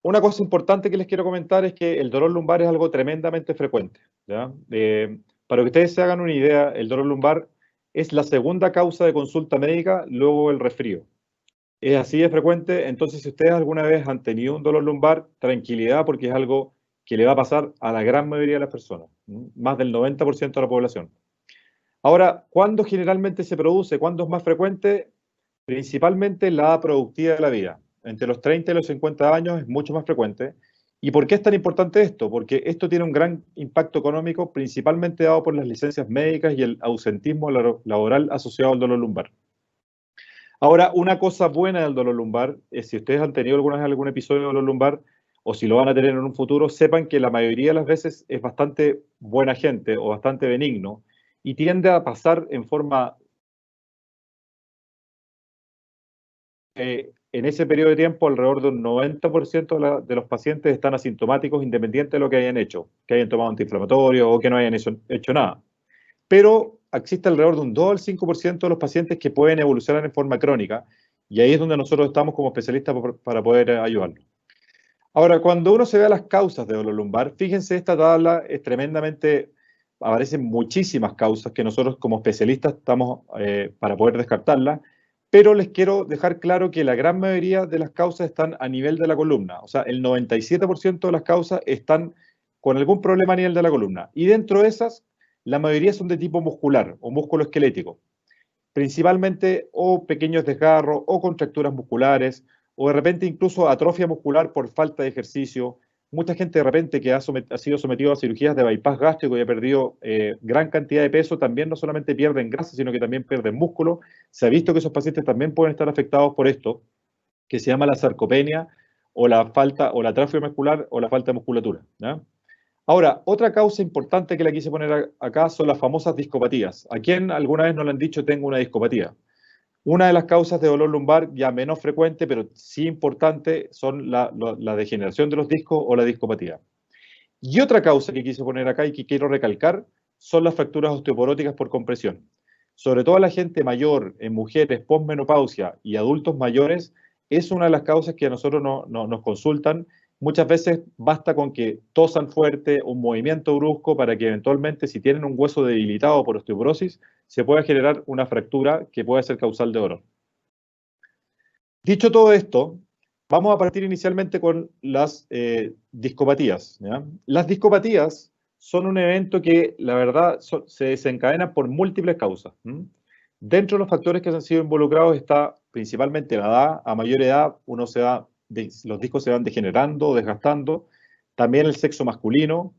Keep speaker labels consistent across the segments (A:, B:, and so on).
A: una cosa importante que les quiero comentar es que el dolor lumbar es algo tremendamente frecuente, ¿ya? Para que ustedes se hagan una idea, el dolor lumbar es la segunda causa de consulta médica luego el resfrío. Es así de frecuente, entonces si ustedes alguna vez han tenido un dolor lumbar, tranquilidad porque es algo que le va a pasar a la gran mayoría de las personas, más del 90% de la población. Ahora, ¿cuándo generalmente se produce? ¿Cuándo es más frecuente? Principalmente en la edad productiva de la vida. Entre los 30 y los 50 años es mucho más frecuente. ¿Y por qué es tan importante esto? Porque esto tiene un gran impacto económico, principalmente dado por las licencias médicas y el ausentismo laboral asociado al dolor lumbar. Ahora, una cosa buena del dolor lumbar es si ustedes han tenido alguna vez algún episodio de dolor lumbar o si lo van a tener en un futuro, sepan que la mayoría de las veces es bastante buena gente o bastante benigno y tiende a pasar en forma en ese periodo de tiempo, alrededor de un 90% de los pacientes están asintomáticos independiente de lo que hayan hecho, que hayan tomado antiinflamatorio o que no hayan hecho nada. Pero existe alrededor de un 2 al 5% de los pacientes que pueden evolucionar en forma crónica y ahí es donde nosotros estamos como especialistas para poder ayudarlos. Ahora, cuando uno se ve a las causas de dolor lumbar, fíjense, esta tabla es tremendamente, aparecen muchísimas causas que nosotros como especialistas estamos para poder descartarlas, pero les quiero dejar claro que la gran mayoría de las causas están a nivel de la columna, o sea, el 97% de las causas están con algún problema a nivel de la columna, y dentro de esas, la mayoría son de tipo muscular o músculo-esquelético, principalmente o pequeños desgarros o contracturas musculares o de repente incluso atrofia muscular por falta de ejercicio. Mucha gente de repente que ha sido sometido a cirugías de bypass gástrico y ha perdido gran cantidad de peso, también no solamente pierden grasa, sino que también pierden músculo. Se ha visto que esos pacientes también pueden estar afectados por esto, que se llama la sarcopenia o la falta o la atrofia muscular o la falta de musculatura, ¿ya? Ahora, otra causa importante que la quise poner acá son las famosas discopatías. ¿A quién alguna vez nos lo han dicho tengo una discopatía? Una de las causas de dolor lumbar, ya menos frecuente, pero sí importante, son la degeneración de los discos o la discopatía. Y otra causa que quise poner acá y que quiero recalcar son las fracturas osteoporóticas por compresión. Sobre todo la gente mayor, en mujeres postmenopausia y adultos mayores, es una de las causas que a nosotros nos consultan. Muchas veces basta con que tosan fuerte, un movimiento brusco, para que eventualmente, si tienen un hueso debilitado por osteoporosis, se pueda generar una fractura que puede ser causal de dolor. Dicho todo esto, vamos a partir inicialmente con las discopatías, ¿ya? Las discopatías son un evento que, la verdad, se desencadena por múltiples causas. Dentro de los factores que han sido involucrados está principalmente la edad. A mayor edad, los discos se van degenerando, desgastando. También el sexo masculino.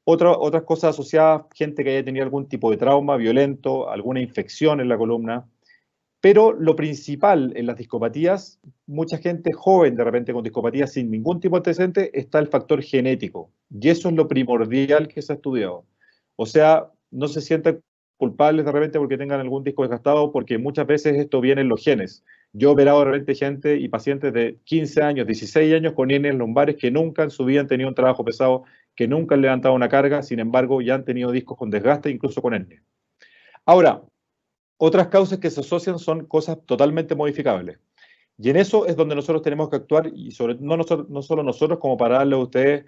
A: Otras cosas asociadas, gente que haya tenido algún tipo de trauma violento, alguna infección en la columna. Pero lo principal en las discopatías, mucha gente joven de repente con discopatía sin ningún tipo de antecedente, está el factor genético. Y eso es lo primordial que se ha estudiado. O sea, no se sientan culpables de repente porque tengan algún disco desgastado, porque muchas veces esto viene en los genes. Yo he operado de repente gente y pacientes de 15 años, 16 años con hernias lumbares que nunca en su vida han tenido un trabajo pesado, que nunca han levantado una carga, sin embargo ya han tenido discos con desgaste, incluso con hernia. Ahora, otras causas que se asocian son cosas totalmente modificables. Y en eso es donde nosotros tenemos que actuar, y no solo nosotros como para darle a ustedes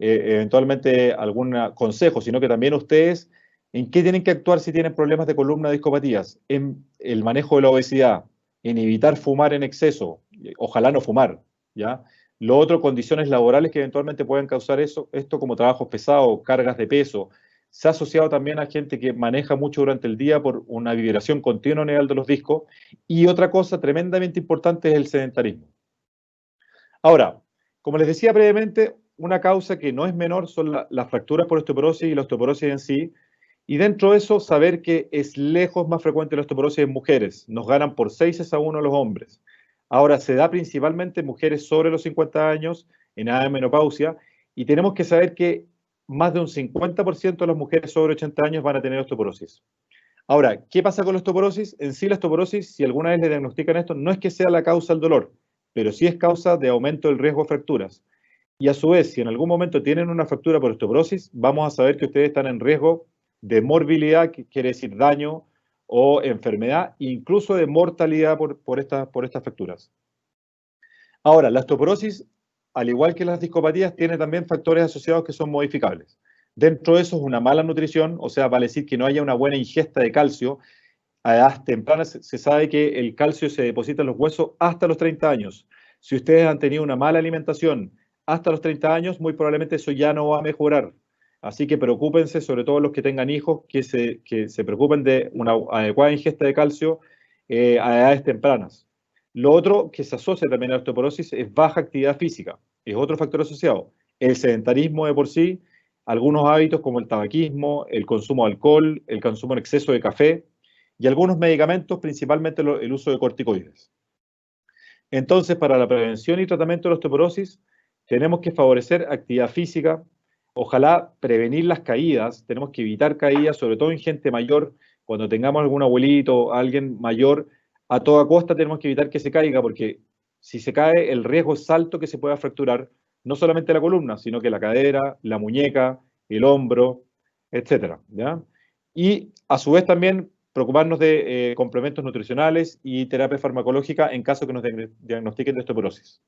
A: eventualmente algún consejo, sino que también ustedes en qué tienen que actuar si tienen problemas de columna, discopatías, en el manejo de la obesidad, en evitar fumar en exceso, ojalá no fumar, ¿ya? Lo otro, condiciones laborales que eventualmente pueden causar esto como trabajos pesados, cargas de peso. Se ha asociado también a gente que maneja mucho durante el día por una vibración continua a nivel de los discos. Y otra cosa tremendamente importante es el sedentarismo. Ahora, como les decía previamente, una causa que no es menor son las fracturas por osteoporosis y la osteoporosis en sí. Y dentro de eso, saber que es lejos más frecuente la osteoporosis en mujeres. Nos ganan por 6-1 los hombres. Ahora, se da principalmente en mujeres sobre los 50 años, en edad de menopausia, y tenemos que saber que más de un 50% de las mujeres sobre 80 años van a tener osteoporosis. Ahora, ¿qué pasa con la osteoporosis? En sí, la osteoporosis, si alguna vez le diagnostican esto, no es que sea la causa del dolor, pero sí es causa de aumento del riesgo de fracturas. Y a su vez, si en algún momento tienen una fractura por osteoporosis, vamos a saber que ustedes están en riesgo de morbilidad, que quiere decir daño o enfermedad, incluso de mortalidad por estas fracturas. Ahora, la osteoporosis al igual que las discopatías, tiene también factores asociados que son modificables. Dentro de eso es una mala nutrición, o sea, vale decir que no haya una buena ingesta de calcio. A edad temprana se sabe que el calcio se deposita en los huesos hasta los 30 años. Si ustedes han tenido una mala alimentación hasta los 30 años, muy probablemente eso ya no va a mejorar. Así que preocúpense, sobre todo los que tengan hijos, que se preocupen de una adecuada ingesta de calcio a edades tempranas. Lo otro que se asocia también a la osteoporosis es baja actividad física. Es otro factor asociado. El sedentarismo de por sí, algunos hábitos como el tabaquismo, el consumo de alcohol, el consumo en exceso de café y algunos medicamentos, principalmente el uso de corticoides. Entonces, para la prevención y tratamiento de la osteoporosis, tenemos que favorecer actividad física, ojalá prevenir las caídas, tenemos que evitar caídas, sobre todo en gente mayor, cuando tengamos algún abuelito, alguien mayor, a toda costa tenemos que evitar que se caiga, porque si se cae, el riesgo es alto que se pueda fracturar no solamente la columna, sino que la cadera, la muñeca, el hombro, etcétera, ¿ya? Y a su vez también preocuparnos de complementos nutricionales y terapia farmacológica en caso que nos diagnostiquen de osteoporosis.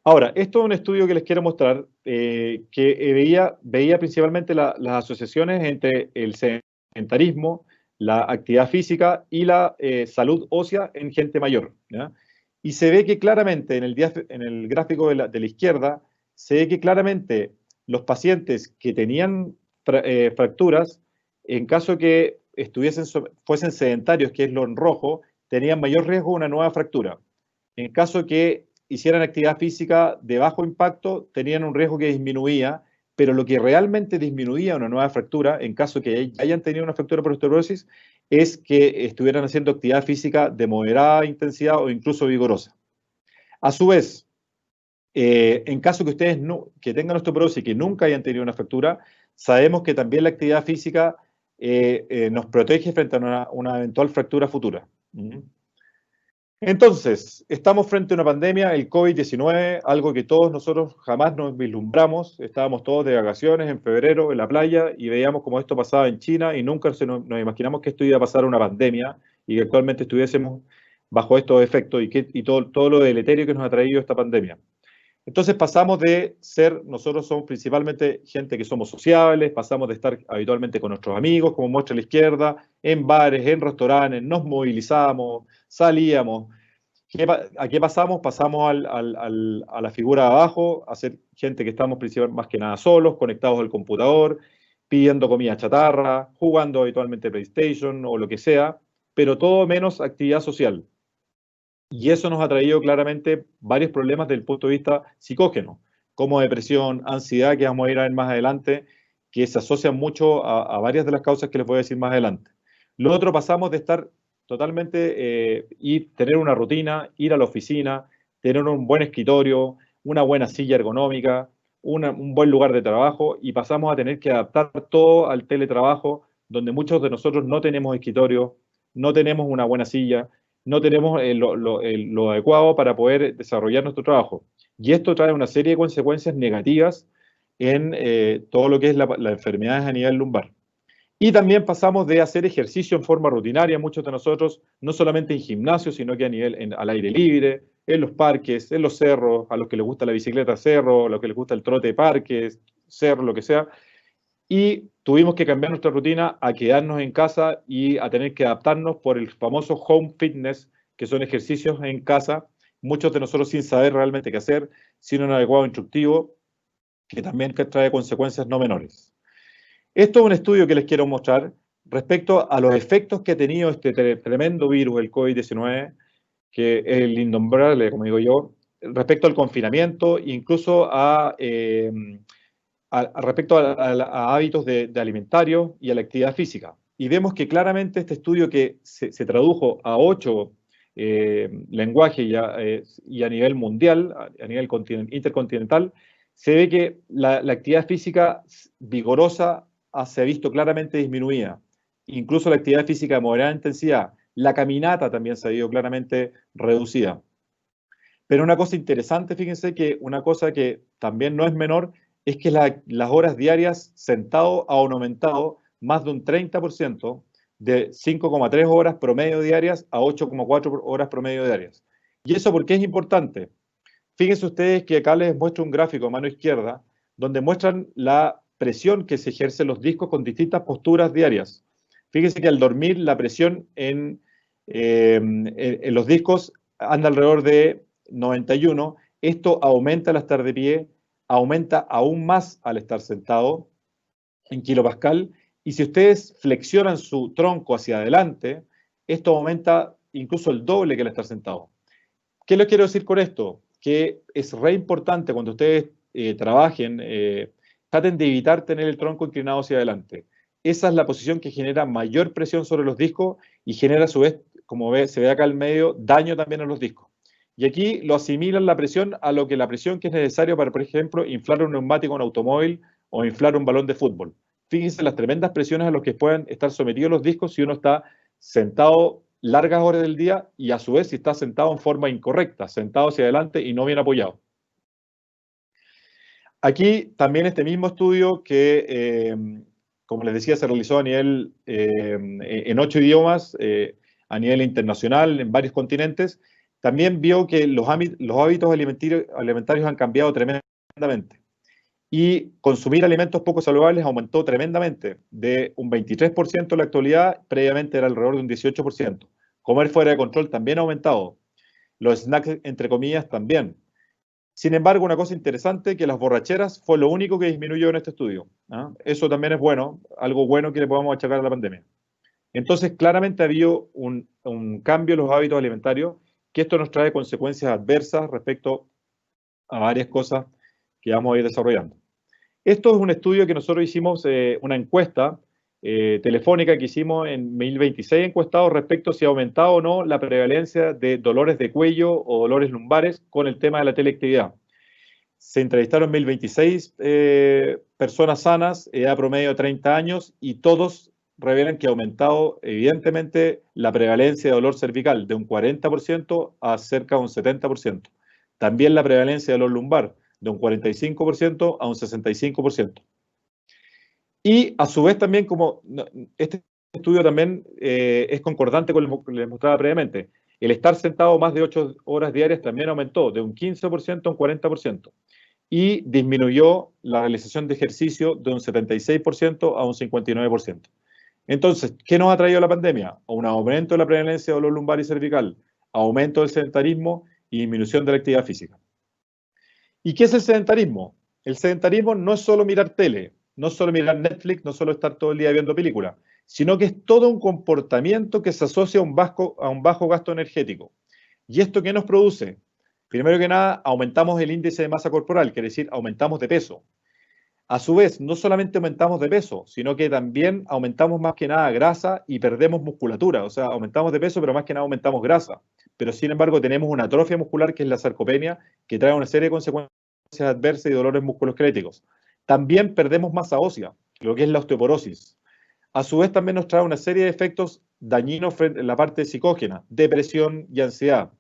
A: Ahora, esto es un estudio que les quiero mostrar que veía principalmente las asociaciones entre el sedentarismo, la actividad física y la salud ósea en gente mayor, ¿ya? Y se ve que claramente en el gráfico de la izquierda, se ve que claramente los pacientes que tenían fracturas, en caso que fuesen sedentarios, que es lo en rojo, tenían mayor riesgo de una nueva fractura. En caso que hicieran actividad física de bajo impacto, tenían un riesgo que disminuía, pero lo que realmente disminuía una nueva fractura, en caso que hayan tenido una fractura por osteoporosis, es que estuvieran haciendo actividad física de moderada intensidad o incluso vigorosa. A su vez, en caso que ustedes que tengan osteoporosis y que nunca hayan tenido una fractura, sabemos que también la actividad física nos protege frente a una eventual fractura futura. Entonces, estamos frente a una pandemia, el COVID-19, algo que todos nosotros jamás nos vislumbramos. Estábamos todos de vacaciones en febrero en la playa y veíamos cómo esto pasaba en China y nunca nos imaginamos que esto iba a pasar una pandemia y que actualmente estuviésemos bajo estos efectos y todo lo deleterio que nos ha traído esta pandemia. Entonces pasamos de nosotros somos principalmente gente que somos sociables, pasamos de estar habitualmente con nuestros amigos, como muestra a la izquierda, en bares, en restaurantes, nos movilizamos, salíamos. ¿A qué pasamos? Pasamos a la figura de abajo, a ser gente que estamos principalmente más que nada solos, conectados al computador, pidiendo comida chatarra, jugando habitualmente PlayStation o lo que sea, pero todo menos actividad social. Y eso nos ha traído claramente varios problemas desde el punto de vista psicógeno, como depresión, ansiedad, que vamos a ir a ver más adelante, que se asocian mucho a varias de las causas que les voy a decir más adelante. Lo otro, pasamos de estar totalmente y tener una rutina, ir a la oficina, tener un buen escritorio, una buena silla ergonómica, un buen lugar de trabajo, y pasamos a tener que adaptar todo al teletrabajo, donde muchos de nosotros no tenemos escritorio, no tenemos una buena silla, no tenemos lo adecuado para poder desarrollar nuestro trabajo. Y esto trae una serie de consecuencias negativas en todo lo que es las enfermedades a nivel lumbar. Y también pasamos de hacer ejercicio en forma rutinaria, muchos de nosotros, no solamente en gimnasio, sino que al aire libre, en los parques, en los cerros, a los que les gusta la bicicleta cerro, a los que les gusta el trote de parques, cerro, lo que sea. Y tuvimos que cambiar nuestra rutina a quedarnos en casa y a tener que adaptarnos por el famoso home fitness, que son ejercicios en casa, muchos de nosotros sin saber realmente qué hacer, sin un adecuado instructivo, que también trae consecuencias no menores. Esto es un estudio que les quiero mostrar respecto a los efectos que ha tenido este tremendo virus, el COVID-19, que es el innombrable, como digo yo, respecto al confinamiento, incluso respecto a hábitos de alimentario y a la actividad física. Y vemos que claramente este estudio, que se tradujo a 8 lenguajes y a nivel mundial, a nivel intercontinental, se ve que la actividad física vigorosa se ha visto claramente disminuida. Incluso la actividad física de moderada intensidad, la caminata también se ha visto claramente reducida. Pero una cosa interesante, fíjense que una cosa que también no es menor, es que las horas diarias sentado han aumentado más de un 30%, de 5,3 horas promedio diarias a 8,4 horas promedio diarias. ¿Y eso por qué es importante? Fíjense ustedes que acá les muestro un gráfico a mano izquierda, donde muestran la presión que se ejerce en los discos con distintas posturas diarias. Fíjense que al dormir la presión en los discos anda alrededor de 91. Esto aumenta al estar de pie, aumenta aún más al estar sentado en kilopascal. Y si ustedes flexionan su tronco hacia adelante, esto aumenta incluso el doble que al estar sentado. ¿Qué les quiero decir con esto? Que es re importante cuando ustedes trabajen, traten de evitar tener el tronco inclinado hacia adelante. Esa es la posición que genera mayor presión sobre los discos y genera a su vez, como se ve acá al medio, daño también a los discos. Y aquí lo asimilan la presión a lo que la presión que es necesaria para, por ejemplo, inflar un neumático en un automóvil o inflar un balón de fútbol. Fíjense las tremendas presiones a las que pueden estar sometidos los discos si uno está sentado largas horas del día y a su vez si está sentado en forma incorrecta, sentado hacia adelante y no bien apoyado. Aquí también este mismo estudio que, como les decía, se realizó a nivel, en 8 idiomas, a nivel internacional, en varios continentes, también vio que los hábitos alimentarios han cambiado tremendamente. Y consumir alimentos poco saludables aumentó tremendamente, de un 23% en la actualidad, previamente era alrededor de un 18%. Comer fuera de control también ha aumentado. Los snacks, entre comillas, también. Sin embargo, una cosa interesante, que las borracheras fue lo único que disminuyó en este estudio. Eso también es bueno, algo bueno que le podamos achacar a la pandemia. Entonces, claramente ha habido un cambio en los hábitos alimentarios, que esto nos trae consecuencias adversas respecto a varias cosas que vamos a ir desarrollando. Esto es un estudio que nosotros hicimos, una encuesta telefónica que hicimos en 1026 encuestados respecto a si ha aumentado o no la prevalencia de dolores de cuello o dolores lumbares con el tema de la teleactividad. Se entrevistaron 1026 personas sanas, edad promedio de 30 años, y todos revelan que ha aumentado evidentemente la prevalencia de dolor cervical de un 40% a cerca de un 70%. También la prevalencia de dolor lumbar de un 45% a un 65%. Y a su vez también, como este estudio también es concordante con lo que les mostraba previamente, el estar sentado más de 8 horas diarias también aumentó de un 15% a un 40%. Y disminuyó la realización de ejercicio de un 76% a un 59%. Entonces, ¿qué nos ha traído la pandemia? Un aumento de la prevalencia de dolor lumbar y cervical, aumento del sedentarismo y disminución de la actividad física. ¿Y qué es el sedentarismo? El sedentarismo no es solo mirar tele, no es solo mirar Netflix, no es solo estar todo el día viendo películas, sino que es todo un comportamiento que se asocia a un bajo gasto energético. ¿Y esto qué nos produce? Primero que nada, aumentamos el índice de masa corporal, quiere decir, aumentamos de peso. A su vez, no solamente aumentamos de peso, sino que también aumentamos más que nada grasa y perdemos musculatura. O sea, aumentamos de peso, pero más que nada aumentamos grasa. Pero sin embargo, tenemos una atrofia muscular que es la sarcopenia, que trae una serie de consecuencias adversas y dolores musculoesqueléticos. También perdemos masa ósea, lo que es la osteoporosis. A su vez, también nos trae una serie de efectos dañinos en la parte psicógena, depresión y ansiedad.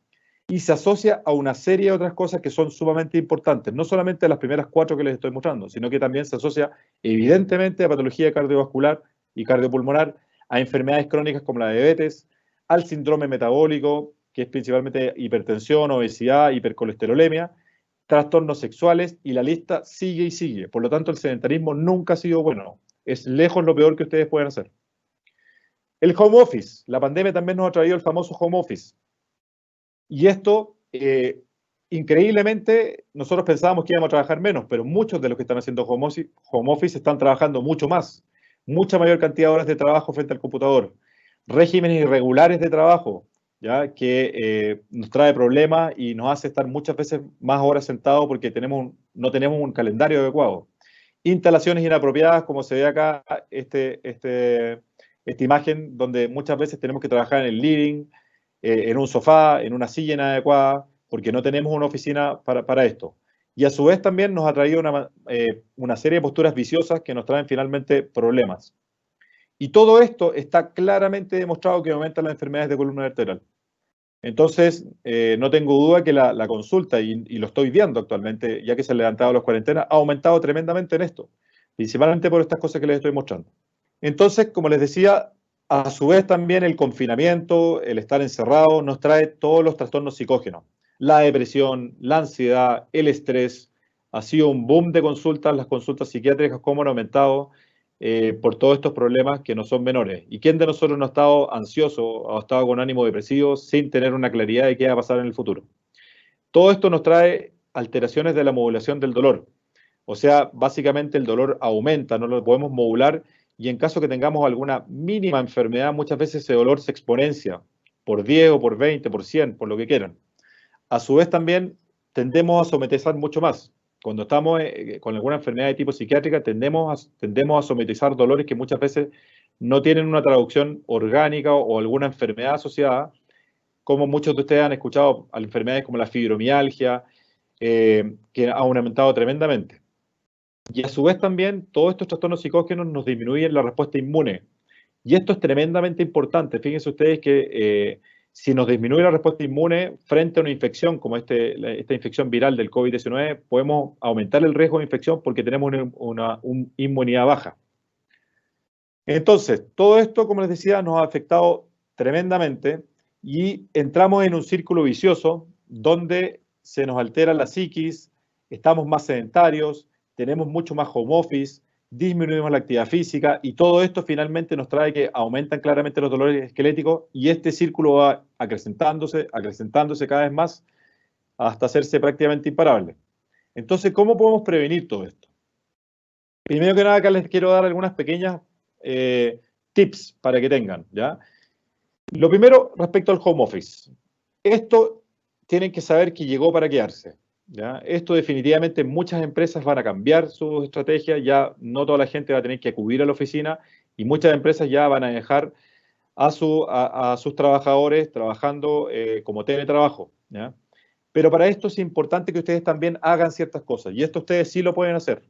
A: Y se asocia a una serie de otras cosas que son sumamente importantes, no solamente a las primeras 4 que les estoy mostrando, sino que también se asocia evidentemente a patología cardiovascular y cardiopulmonar, a enfermedades crónicas como la diabetes, al síndrome metabólico, que es principalmente hipertensión, obesidad, hipercolesterolemia, trastornos sexuales, y la lista sigue y sigue. Por lo tanto, el sedentarismo nunca ha sido bueno. Es lejos lo peor que ustedes pueden hacer. El home office. La pandemia también nos ha traído el famoso home office. Y esto, increíblemente, nosotros pensábamos que íbamos a trabajar menos, pero muchos de los que están haciendo home office están trabajando mucho más, mucha mayor cantidad de horas de trabajo frente al computador, regímenes irregulares de trabajo, ¿ya? Que nos trae problemas y nos hace estar muchas veces más horas sentados porque no tenemos un calendario adecuado. Instalaciones inapropiadas, como se ve acá, esta imagen, donde muchas veces tenemos que trabajar en el living, en un sofá, en una silla inadecuada, porque no tenemos una oficina para esto. Y a su vez también nos ha traído una serie de posturas viciosas que nos traen finalmente problemas. Y todo esto está claramente demostrado que aumenta las enfermedades de columna vertebral. Entonces, no tengo duda que la consulta, y lo estoy viendo actualmente, ya que se han levantado las cuarentenas, ha aumentado tremendamente en esto, principalmente por estas cosas que les estoy mostrando. Entonces, como les decía, a su vez también el confinamiento, el estar encerrado, nos trae todos los trastornos psicógenos. la depresión, la ansiedad, el estrés. Ha sido un boom de consultas, las consultas psiquiátricas cómo han aumentado por todos estos problemas que no son menores. ¿Y quién de nosotros no ha estado ansioso o ha estado con ánimo depresivo sin tener una claridad de qué va a pasar en el futuro? Todo esto nos trae alteraciones de la modulación del dolor. O sea, básicamente el dolor aumenta, no lo podemos modular y en caso que tengamos alguna mínima enfermedad, muchas veces ese dolor se exponencia por 10 o por 20, por 100, por lo que quieran. A su vez también tendemos a somatizar mucho más. Cuando estamos con alguna enfermedad de tipo psiquiátrica, tendemos a somatizar dolores que muchas veces no tienen una traducción orgánica o alguna enfermedad asociada, como muchos de ustedes han escuchado, a enfermedades como la fibromialgia, que han aumentado tremendamente. Y a su vez también todos estos trastornos psicógenos nos disminuyen la respuesta inmune. Y esto es tremendamente importante. Fíjense ustedes que si nos disminuye la respuesta inmune frente a una infección como esta infección viral del COVID-19, podemos aumentar el riesgo de infección porque tenemos una inmunidad baja. Entonces, todo esto, como les decía, nos ha afectado tremendamente y entramos en un círculo vicioso donde se nos altera la psiquis, estamos más sedentarios, tenemos mucho más home office, disminuimos la actividad física y todo esto finalmente nos trae que aumentan claramente los dolores esqueléticos y este círculo va acrecentándose cada vez más hasta hacerse prácticamente imparable. Entonces, ¿cómo podemos prevenir todo esto? Primero que nada, acá les quiero dar algunas pequeñas tips para que tengan, ¿ya? Lo primero, respecto al home office. Esto tienen que saber que llegó para quedarse, ¿ya? Esto definitivamente muchas empresas van a cambiar su estrategia, ya no toda la gente va a tener que acudir a la oficina y muchas empresas ya van a dejar a sus trabajadores trabajando como teletrabajo, ¿ya? Pero para esto es importante que ustedes también hagan ciertas cosas y esto ustedes sí lo pueden hacer.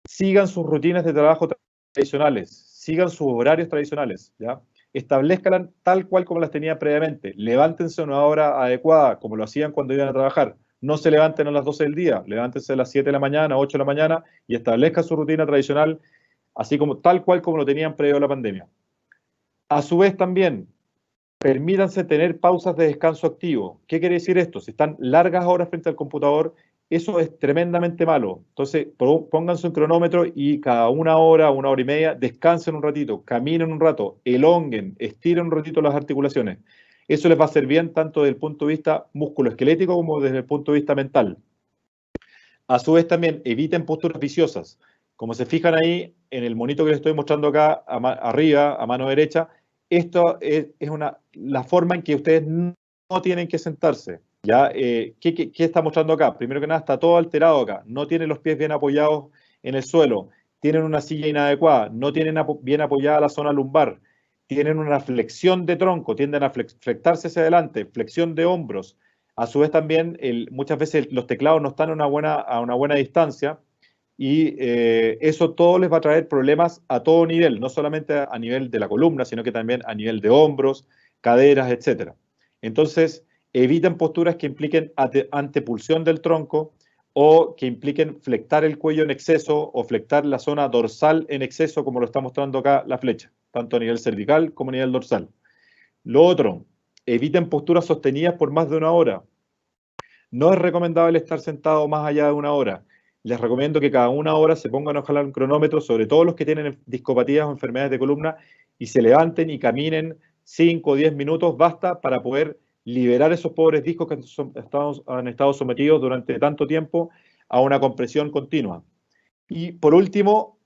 A: Sigan sus rutinas de trabajo tradicionales, sigan sus horarios tradicionales, ¿ya? Establezcan tal cual como las tenían previamente. Levántense a una hora adecuada, como lo hacían cuando iban a trabajar. No se levanten a las 12 del día, levántense a las 7 de la mañana, 8 de la mañana y establezcan su rutina tradicional, así como tal cual como lo tenían previo a la pandemia. A su vez también, permítanse tener pausas de descanso activo. ¿Qué quiere decir esto? Si están largas horas frente al computador, eso es tremendamente malo. Entonces, pónganse un cronómetro y cada una hora y media, descansen un ratito, caminen un rato, elonguen, estiren un ratito las articulaciones. Eso les va a hacer bien tanto desde el punto de vista musculoesquelético como desde el punto de vista mental. A su vez también, eviten posturas viciosas. Como se fijan ahí en el monito que les estoy mostrando acá arriba, a mano derecha, esto es la forma en que ustedes no tienen que sentarse. ¿Ya? ¿Qué está mostrando acá? Primero que nada, está todo alterado acá. No tienen los pies bien apoyados en el suelo. Tienen una silla inadecuada. No tienen bien apoyada la zona lumbar. Tienen una flexión de tronco. Tienden a flectarse hacia adelante. Flexión de hombros. A su vez también, muchas veces los teclados no están a una buena distancia. Y eso todo les va a traer problemas a todo nivel, no solamente a nivel de la columna, sino que también a nivel de hombros, caderas, etc. Entonces, eviten posturas que impliquen antepulsión del tronco o que impliquen flectar el cuello en exceso o flectar la zona dorsal en exceso, como lo está mostrando acá la flecha, tanto a nivel cervical como a nivel dorsal. Lo otro, eviten posturas sostenidas por más de una hora. No es recomendable estar sentado más allá de una hora. Les recomiendo que cada una hora se pongan a jalar un cronómetro, sobre todo los que tienen discopatías o enfermedades de columna, y se levanten y caminen 5 o 10 minutos, basta para poder liberar esos pobres discos que han estado sometidos durante tanto tiempo a una compresión continua. Y por último,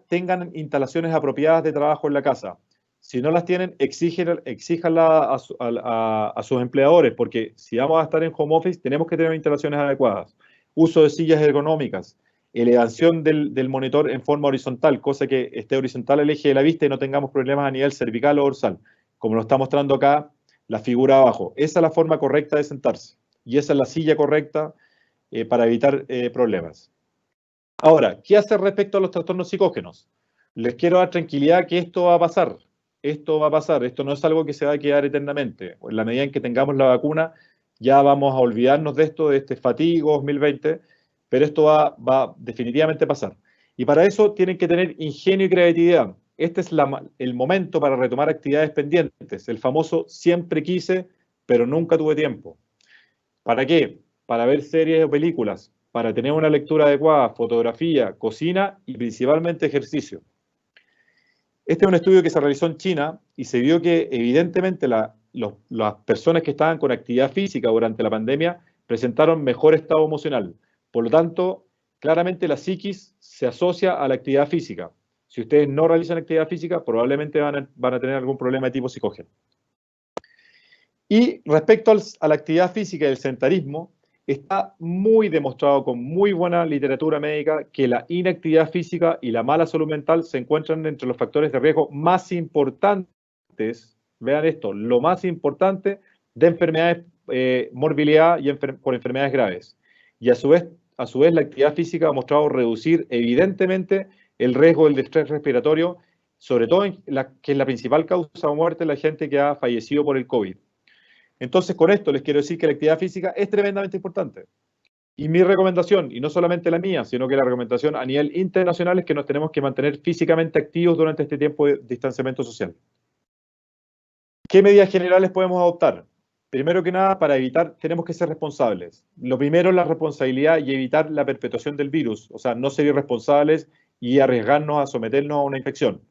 A: tengan instalaciones apropiadas de trabajo en la casa. Si no las tienen, exíjanla a sus empleadores, porque si vamos a estar en home office, tenemos que tener instalaciones adecuadas. Uso de sillas ergonómicas, elevación del monitor en forma horizontal, cosa que esté horizontal al eje de la vista y no tengamos problemas a nivel cervical o dorsal, como lo está mostrando acá la figura abajo. Esa es la forma correcta de sentarse y esa es la silla correcta para evitar problemas. Ahora, ¿qué hacer respecto a los trastornos psicógenos? Les quiero dar tranquilidad que esto va a pasar. Esto va a pasar. Esto no es algo que se va a quedar eternamente. En la medida en que tengamos la vacuna, ya vamos a olvidarnos de esto, de este fatigo 2020, pero esto va definitivamente a pasar. Y para eso tienen que tener ingenio y creatividad. Este es el momento para retomar actividades pendientes. El famoso siempre quise, pero nunca tuve tiempo. ¿Para qué? Para ver series o películas, para tener una lectura adecuada, fotografía, cocina y principalmente ejercicio. Este es un estudio que se realizó en China y se vio que evidentemente las personas que estaban con actividad física durante la pandemia presentaron mejor estado emocional. Por lo tanto, claramente la psiquis se asocia a la actividad física. Si ustedes no realizan actividad física, probablemente van a tener algún problema de tipo psicógeno. Y respecto a la actividad física y el sedentarismo, está muy demostrado con muy buena literatura médica que la inactividad física y la mala salud mental se encuentran entre los factores de riesgo más importantes, vean esto, lo más importante de enfermedades, morbilidad y por enfermedades graves. Y a su vez, la actividad física ha mostrado reducir evidentemente el riesgo del estrés respiratorio, sobre todo que es la principal causa de muerte de la gente que ha fallecido por el COVID. Entonces, con esto les quiero decir que la actividad física es tremendamente importante. Y mi recomendación, y no solamente la mía, sino que la recomendación a nivel internacional es que nos tenemos que mantener físicamente activos durante este tiempo de distanciamiento social. ¿Qué medidas generales podemos adoptar? Primero que nada, para evitar, tenemos que ser responsables. Lo primero es la responsabilidad y evitar la perpetuación del virus, o sea, no ser irresponsables y arriesgarnos a someternos a una infección.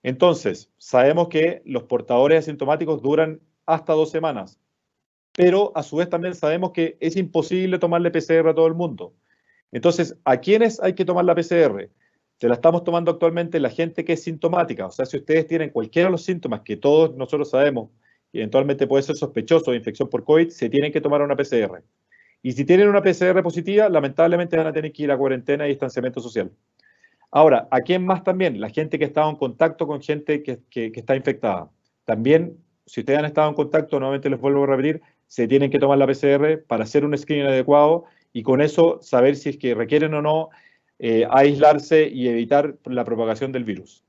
A: Entonces, sabemos que los portadores asintomáticos duran hasta 2 semanas, pero a su vez también sabemos que es imposible tomarle PCR a todo el mundo. Entonces, ¿a quiénes hay que tomar la PCR? Se la estamos tomando actualmente la gente que es sintomática, o sea, si ustedes tienen cualquiera de los síntomas que todos nosotros sabemos que eventualmente puede ser sospechoso de infección por COVID, se tienen que tomar una PCR. Y si tienen una PCR positiva, lamentablemente van a tener que ir a cuarentena y distanciamiento social. Ahora, ¿a quién más también? La gente que ha estado en contacto con gente que está infectada. También, si ustedes han estado en contacto, nuevamente les vuelvo a repetir, se tienen que tomar la PCR para hacer un screening adecuado y con eso saber si es que requieren o no aislarse y evitar la propagación del virus.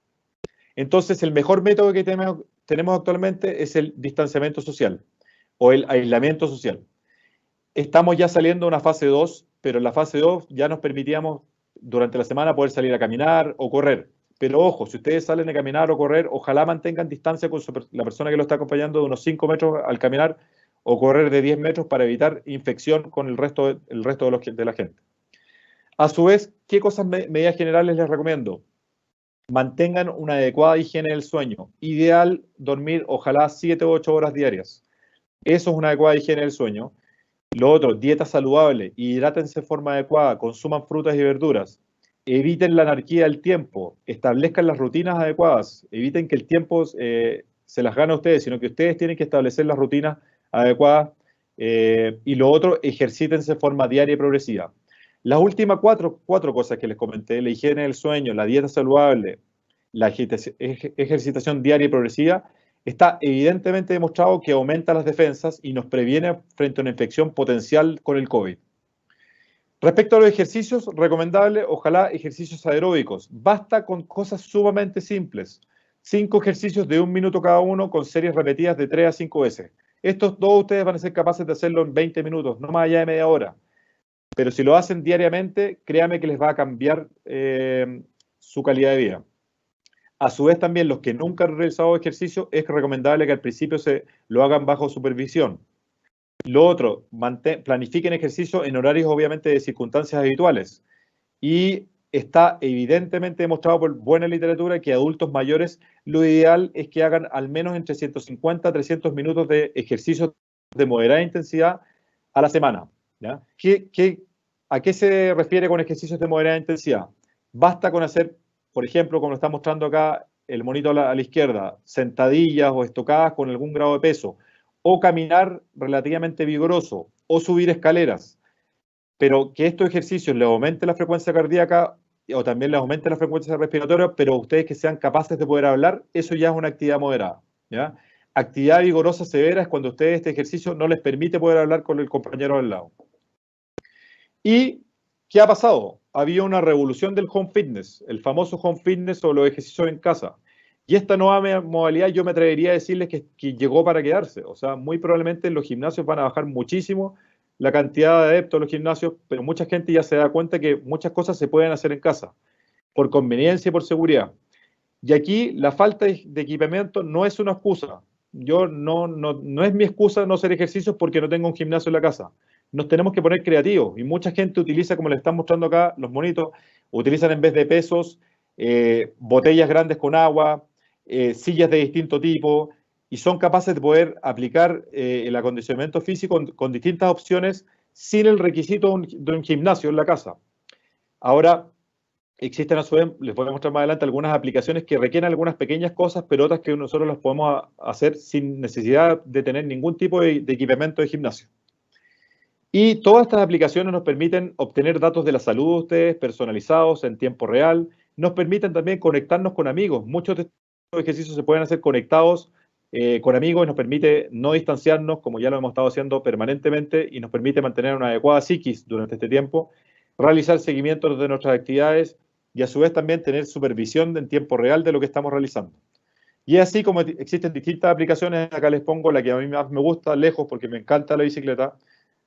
A: Entonces, el mejor método que tenemos actualmente es el distanciamiento social o el aislamiento social. Estamos ya saliendo de una fase 2, pero en la fase 2 ya nos permitíamos durante la semana poder salir a caminar o correr. Pero ojo, si ustedes salen a caminar o correr, ojalá mantengan distancia con la persona que lo está acompañando de unos 5 metros al caminar o correr de 10 metros para evitar infección con el resto de la gente. A su vez, ¿qué medidas generales les recomiendo? Mantengan una adecuada higiene del sueño. Ideal dormir ojalá 7 o 8 horas diarias. Eso es una adecuada higiene del sueño. Lo otro, dieta saludable, hidrátense de forma adecuada, consuman frutas y verduras, eviten la anarquía del tiempo, establezcan las rutinas adecuadas, eviten que el tiempo se las gane a ustedes, sino que ustedes tienen que establecer las rutinas adecuadas. Y lo otro, ejercítense de forma diaria y progresiva. Las últimas cuatro cosas que les comenté, la higiene del sueño, la dieta saludable, la ejercitación diaria y progresiva, está evidentemente demostrado que aumenta las defensas y nos previene frente a una infección potencial con el COVID. Respecto a los ejercicios, recomendable, ojalá ejercicios aeróbicos. Basta con cosas sumamente simples. 5 ejercicios de 1 minuto cada uno con series repetidas de 3 a 5 veces. Estos dos ustedes van a ser capaces de hacerlo en 20 minutos, no más allá de media hora. Pero si lo hacen diariamente, créanme que les va a cambiar su calidad de vida. A su vez también los que nunca han realizado ejercicio es recomendable que al principio lo hagan bajo supervisión. Lo otro, planifiquen ejercicio en horarios obviamente de circunstancias habituales. Y está evidentemente demostrado por buena literatura que adultos mayores lo ideal es que hagan al menos entre 150 a 300 minutos de ejercicio de moderada intensidad a la semana. ¿Ya? ¿A qué se refiere con ejercicios de moderada intensidad? Basta con hacer, por ejemplo, como lo está mostrando acá el monito a la izquierda, sentadillas o estocadas con algún grado de peso, o caminar relativamente vigoroso, o subir escaleras. Pero que estos ejercicios les aumente la frecuencia cardíaca o también les aumente la frecuencia respiratoria, pero ustedes que sean capaces de poder hablar, eso ya es una actividad moderada. ¿Ya? Actividad vigorosa severa es cuando ustedes este ejercicio no les permite poder hablar con el compañero al lado. ¿Y qué ha pasado? Había una revolución del home fitness, el famoso home fitness o los ejercicios en casa. Y esta nueva modalidad yo me atrevería a decirles que llegó para quedarse. O sea, muy probablemente los gimnasios van a bajar muchísimo la cantidad de adeptos a los gimnasios, pero mucha gente ya se da cuenta que muchas cosas se pueden hacer en casa, por conveniencia y por seguridad. Y aquí la falta de equipamiento no es una excusa. No es mi excusa no hacer ejercicios porque no tengo un gimnasio en la casa. nos tenemos que poner creativos. Y mucha gente utiliza, como les están mostrando acá los monitos, utilizan en vez de pesos botellas grandes con agua, sillas de distinto tipo, y son capaces de poder aplicar el acondicionamiento físico con distintas opciones sin el requisito de un gimnasio en la casa. Ahora, existen a su vez, les voy a mostrar más adelante, algunas aplicaciones que requieren algunas pequeñas cosas, pero otras que nosotros las podemos hacer sin necesidad de tener ningún tipo de equipamiento de gimnasio. Y todas estas aplicaciones nos permiten obtener datos de la salud de ustedes personalizados en tiempo real, nos permiten también conectarnos con amigos. Muchos de estos ejercicios se pueden hacer conectados con amigos y nos permite no distanciarnos, como ya lo hemos estado haciendo permanentemente, y nos permite mantener una adecuada psiquis durante este tiempo, realizar seguimientos de nuestras actividades y a su vez también tener supervisión en tiempo real de lo que estamos realizando. Y es así como existen distintas aplicaciones. Acá les pongo la que a mí más me gusta, lejos, porque me encanta la bicicleta,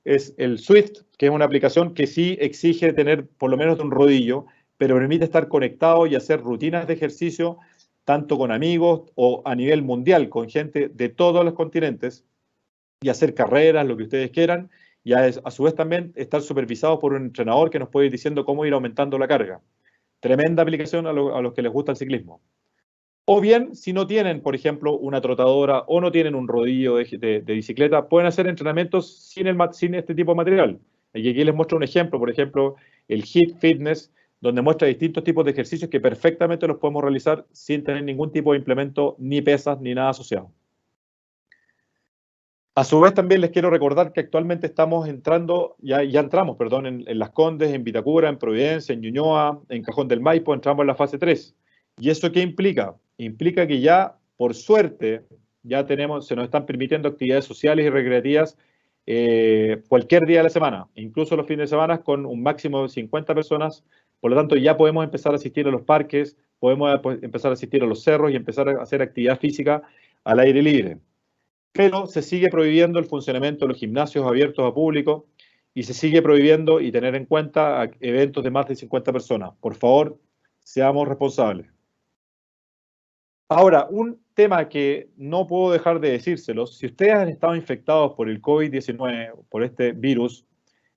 A: es el Swift, que es una aplicación que sí exige tener por lo menos un rodillo, pero permite estar conectado y hacer rutinas de ejercicio tanto con amigos o a nivel mundial, con gente de todos los continentes, y hacer carreras, lo que ustedes quieran, y a su vez también estar supervisados por un entrenador que nos puede ir diciendo cómo ir aumentando la carga. Tremenda aplicación a los que les gusta el ciclismo. O bien, si no tienen, por ejemplo, una trotadora o no tienen un rodillo de bicicleta, pueden hacer entrenamientos sin este tipo de material. Y aquí les muestro un ejemplo, por ejemplo, el HIIT Fitness, donde muestra distintos tipos de ejercicios que perfectamente los podemos realizar sin tener ningún tipo de implemento, ni pesas, ni nada asociado. A su vez, también les quiero recordar que actualmente estamos entrando, ya entramos, perdón, en Las Condes, en Vitacura, en Providencia, en Ñuñoa, en Cajón del Maipo, entramos en la fase 3. ¿Y eso qué implica? Implica que ya, por suerte, ya se nos están permitiendo actividades sociales y recreativas cualquier día de la semana, incluso los fines de semana con un máximo de 50 personas. Por lo tanto, ya podemos empezar a asistir a los parques, podemos empezar a asistir a los cerros y empezar a hacer actividad física al aire libre. Pero se sigue prohibiendo el funcionamiento de los gimnasios abiertos a público y se sigue prohibiendo y tener en cuenta eventos de más de 50 personas. Por favor, seamos responsables. Ahora, un tema que no puedo dejar de decírselos, si ustedes han estado infectados por el COVID-19, por este virus,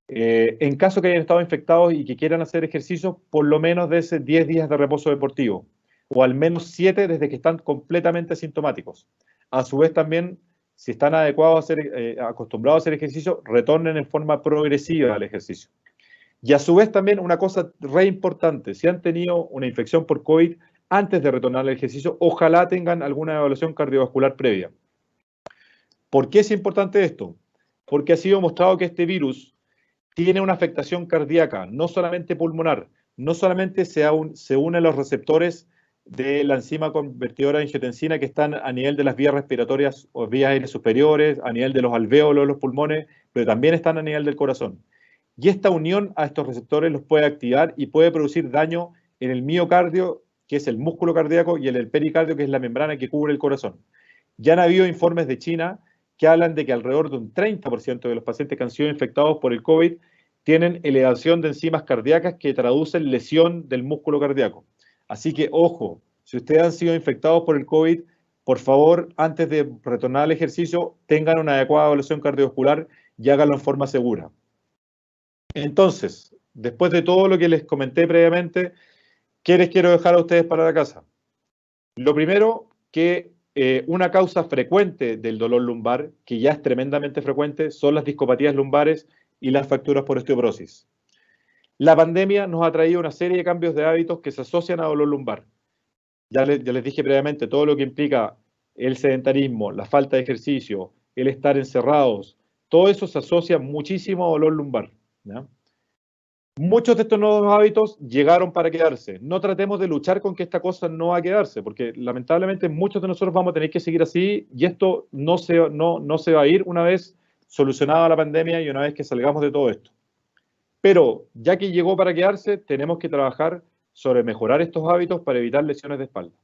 A: en caso que hayan estado infectados y que quieran hacer ejercicio, por lo menos de ese 10 días de reposo deportivo, o al menos 7 desde que están completamente asintomáticos. A su vez también, si están adecuados a ser, acostumbrados a hacer ejercicio, retornen en forma progresiva al ejercicio. Y a su vez también una cosa re importante, si han tenido una infección por COVID, antes de retornar al ejercicio, ojalá tengan alguna evaluación cardiovascular previa. ¿Por qué es importante esto? Porque ha sido mostrado que este virus tiene una afectación cardíaca, no solamente pulmonar, no solamente se une a los receptores de la enzima convertidora de angiotensina que están a nivel de las vías respiratorias o vías aéreas superiores, a nivel de los alvéolos de los pulmones, pero también están a nivel del corazón. Y esta unión a estos receptores los puede activar y puede producir daño en el miocardio, que es el músculo cardíaco, y en el pericardio, que es la membrana que cubre el corazón. Ya han habido informes de China que hablan de que alrededor de un 30% de los pacientes que han sido infectados por el COVID tienen elevación de enzimas cardíacas que traducen lesión del músculo cardíaco. Así que, ojo, si ustedes han sido infectados por el COVID, por favor, antes de retornar al ejercicio, tengan una adecuada evaluación cardiovascular y háganlo en forma segura. Entonces, después de todo lo que les comenté previamente, ¿qué les quiero dejar a ustedes para la casa? Lo primero, que una causa frecuente del dolor lumbar, que ya es tremendamente frecuente, son las discopatías lumbares y las fracturas por osteoporosis. La pandemia nos ha traído una serie de cambios de hábitos que se asocian a dolor lumbar. Ya les dije previamente todo lo que implica el sedentarismo, la falta de ejercicio, el estar encerrados, todo eso se asocia muchísimo a dolor lumbar, ¿ya? Muchos de estos nuevos hábitos llegaron para quedarse. No tratemos de luchar con que esta cosa no va a quedarse, porque lamentablemente muchos de nosotros vamos a tener que seguir así y esto no se va a ir una vez solucionada la pandemia y una vez que salgamos de todo esto. Pero ya que llegó para quedarse, tenemos que trabajar sobre mejorar estos hábitos para evitar lesiones de espalda.